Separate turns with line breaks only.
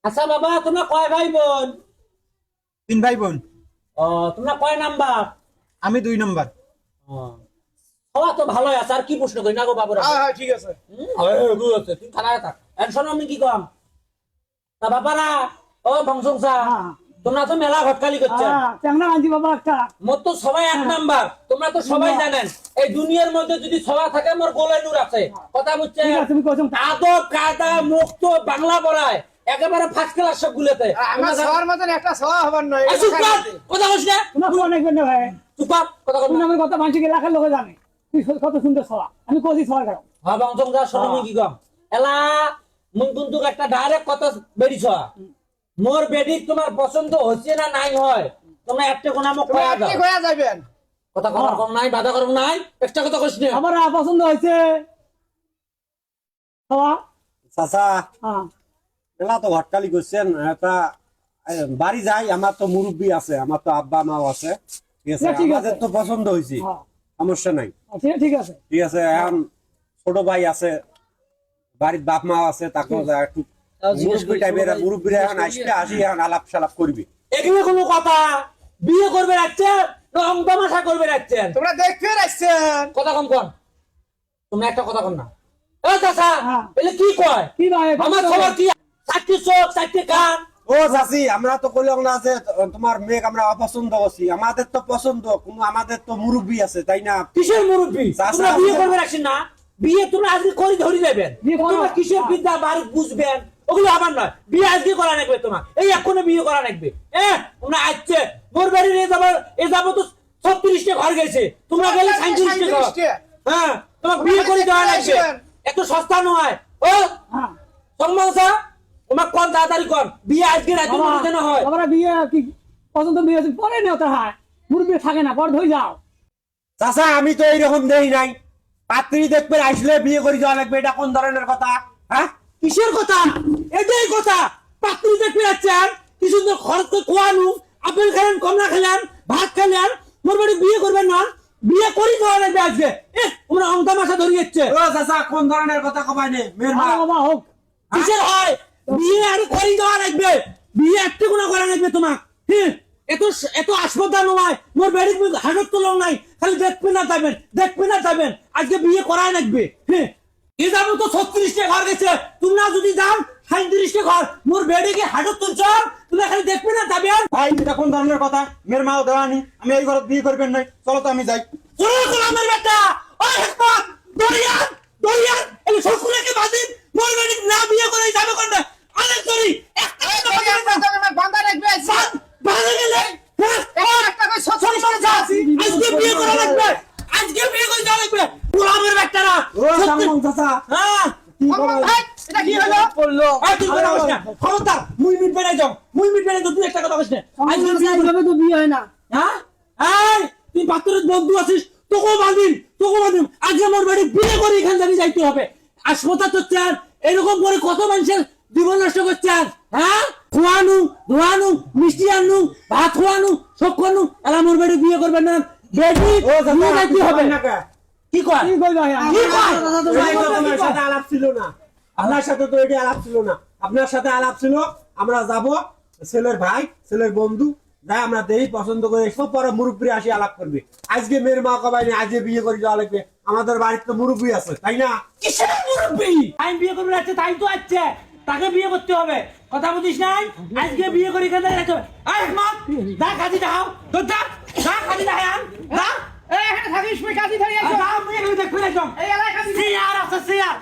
আচ্ছা বাবা, তোমরা কয় ভাই বোন?
3 ভাই বোন।
ও, তোমরা কয় নাম্বার?
আমি 2 নম্বর।
হওয়া তো ভালোই আছে, আর কি প্রশ্ন করি না গো বাবুরা?
হ্যাঁ ঠিক আছে।
গুড আছে, তুই খারাপ থাক। এখন শোনো আমি কি কম। তা বাবারা, ও বংশংসা, তোমরা তো মেলা ঘটকালি করছো।
চাংনা আনছি বাবা একটা।
মোর তো সবাই 1 নাম্বার, তোমরা তো সবাই জানেন এই দুনিয়ার মধ্যে যদি সভা থাকে মোর গোলে নূর আছে। কথা বুঝছে?
ঠিক আছে, তুমি কইছো।
আদব কায়দা মুক্ত বাংলা পড়ায় একেবারে ফার্স্ট ক্লাস সবগুলোতে।
আমার সবার মতন একটা সভা হবার নয়।
চুপ কর, কথা কইস না।
তোমরা কোন অনেক বেন ভাই।
চুপ কর, কথা কইস
তুমি
না।
আমার কথা মানছি কি লাখের লোক জানে। তুই কত সুন্দর সভা। আমি কইছি সভা করো।
হ্যাঁ বংশংসা, শোনো আমি কি কম। এলা মুই কিন্তু একটা ডাইরেক্ট কথা বেরিছ। মোর বেডি তোমার পছন্দ হচ্ছে না নাই হয়, তোমরা একটা কোন আমাকে কয়া দাও।
কি কয়া যাবেন?
কথা কবার কম নাই, বাধা করব নাই, একটা কথা কইস না।
আমার পছন্দ হয়েছে সভা।
চাচা
হ্যাঁ
এলা তো হটকালি করছেন, একটা বাড়ি যাই, আমার তো মুরব্বী আছে, আমার তো আব্বা মাও আছে, ঠিক আছে,
না, ঠিক
আমাদের
আছে।
তো পছন্দ হয়েছে,
হ্যাঁ
সমস্যা নাই,
আচ্ছা, ঠিক আছে।
ঠিক আছে। এখন ছোট ভাই আছে, বাড়ির বাপ মা আছে, তাকে একটু মুরব্বী টাইপের মুরব্বীরা এখন আসলে আসি, এখন আলাপ সালাপ করবি।
এখানে কোনো কথা বিয়ে করবে রাখছেন না অঙ্গমাশা করবে রাখছেন?
তোমরা দেখতে আসছেন।
কথা কম কর, তোমরা একটা কথা কম না। ও চাচা,
হ্যাঁ।
এলে কি কয়?
কি ভাই
আমার খবর কি? 4টি চোখ 4টি কান।
ও চাচি, আমরা তো কইলাম না যে তোমার মেয়ে আমরা অপছন্দ করছি, আমাদের তো পছন্দ, কিন্তু আমাদের তো মুরব্বী আছে, তাই না?
কিসের মুরব্বী?
চাচা,
তোমরা বিয়ে
আমাদের-
করবে রাখছেন না? বিয়ে তোমরা আজকে করে ধরে যাবেন।
বিয়ে করো।
তোমরা কিসের বিদ্যা বাড়ি বুঝবেন ওগুলো আমার নয়। বিয়ে আজকে করা লাগবে, তোমার এই এখনো বিয়ে করা লাগবে। তোমরা আসছে মোর বাড়ির এ যাবো তো 36টা ঘর গেছে, তোমরা গেলে 37টা ঘর। হ্যাঁ, তোমার বিয়ে করে দেওয়া লাগবে, এত সস্তা নয়। ও
হ্যাঁ
সম্মানসা, তোমার কোন তাড়াতাড়ি কর, বিয়ে আজকে রাতে মনে না হয়।
বাবারা বিয়ে কি পছন্দ বিয়ে আছে পরে নেও তো হয়। মুরব্বী থাকে না, পর ধরে যাও।
চাচা আমি তো এইরকম দেই নাই, পাত্রী দেখবে আসলে বিয়ে করে যাওয়া লাগবে, এটা কোন ধরনের কথা? হ্যাঁ,
কিসের কথা? এটাই কথা। পাত্রী দেখতে যাচ্ছেন, কি সুন্দর খরচ করে খোয়ানো, আপেল খেলেন, কমলা খেলেন, ভাত খেলেন, মোর বাড়ি বিয়ে করবেন না? বিয়ে করি দেওয়া লাগবে আজকে। তোমরা অঙ্কা মাসা ধরে যাচ্ছে।
ও চাচা কোন ধরনের কথা কবাই নে মেয়ের মা?
আরে বাবা হোক।
কিসের হয়? বিয়ে আর করি দেওয়া লাগবে, বিয়ে একটা কোনো করা লাগবে তোমার। হ্যাঁ, এত এত আসপদা নয়, মোর বাড়ি হাজত তোলাও নাই, খালি দেখবে না যাবেন, দেখবে না যাবেন, আজকে বিয়ে করাই লাগবে। হ্যাঁ, এ যাবো তো 36টা ঘর গেছে, তোমরা যদি যাও 37টা ঘর, মোর বেডিকে হাজত তুলছ, তোমরা খালি দেখবে না যাবেন।
ভাই এটা কোন ধরনের কথা? মেয়ের মাও দেওয়ানি, আমি এই ঘরে বিয়ে করবেন নাই, চলো তো আমি যাই।
চলো চলো আমার বেটা, ওই হেকমত, দরিয়ান দরিয়ান, এই শ্বশুরকে বাদিন, মোর বেডি না বিয়ে করে যাবে কোন না? অনেক দরি একটা
বান্দা রাখবে
ভালো গেলে আজকে বিয়ে করা লাগবে, আজকে বিয়ে করে যাওয়া লাগবে। আমার বেটারা
ও সামন চাচা
হ্যাঁ,
কি করবেন?
এটা কি হলো?
পড়লো
তুই কথা বলিস না, খবরদার, মুই মিট বেড়ে যাও, মুই মিট বেড়ে যাও, তুই একটা কথা বলিস না। আজকে বিয়ে করে-
এইভাবে তো বিয়ে হয় না।
হ্যাঁ, এই তুই পাত্রের বন্ধু আছিস, তোকেও বাঁধিম, তোকেও বাঁধিম। আজকে আমার বাড়ি বিয়ে করে এখান থেকে যাইতে হবে। হাসপাতাল তো চান, এরকম করে কত মানুষের জীবন নষ্ট করছেন। হ্যাঁ, খোয়ানু ধোয়ানু, মিষ্টি আনু, ভাত খোয়ানু, সব খোয়ানু, এলা আমার বাড়ি বিয়ে করবেন না, বেটি
ও চাচা
বিয়ে যাইতে হবে।
না কে?
কি কয়?
কি কই ভাই?
কি কয়?
এই তো আমার সাথে আলাপ ছিল না, আপনার সাথে তো এটি আলাপ ছিল না, আপনার সাথে আলাপ ছিল আমরা যাব, ছেলের ভাই ছেলের বন্ধু যাই, আমরা দেই পছন্দ করে এসব, পরে মুরব্বী আসি আলাপ করবে। আজকে মেয়ের মা কবাই না, আজকে বিয়ে করে যাওয়া লাগবে, আমাদের বাড়িতে তো মুরব্বী আছে, তাই না?
কিসের মুরব্বি? টাইম বিয়ে করবে যাচ্ছে, তাই তো আছে, তাকে বিয়ে করতে হবে। কথা বুঝিস নাই? আজকে বিয়ে করে এখান থেকে যাইতে হবে। আয় হেকমত, যা কাজী দেখাও, তোর যা, যা কাজী দেখান, যা।
এখানে থাকিস, কাজী ধরে
যা, মুই এখানে দেখবে না একদম।
এই এলাকায়
সিয়ার আছে, সিয়ার।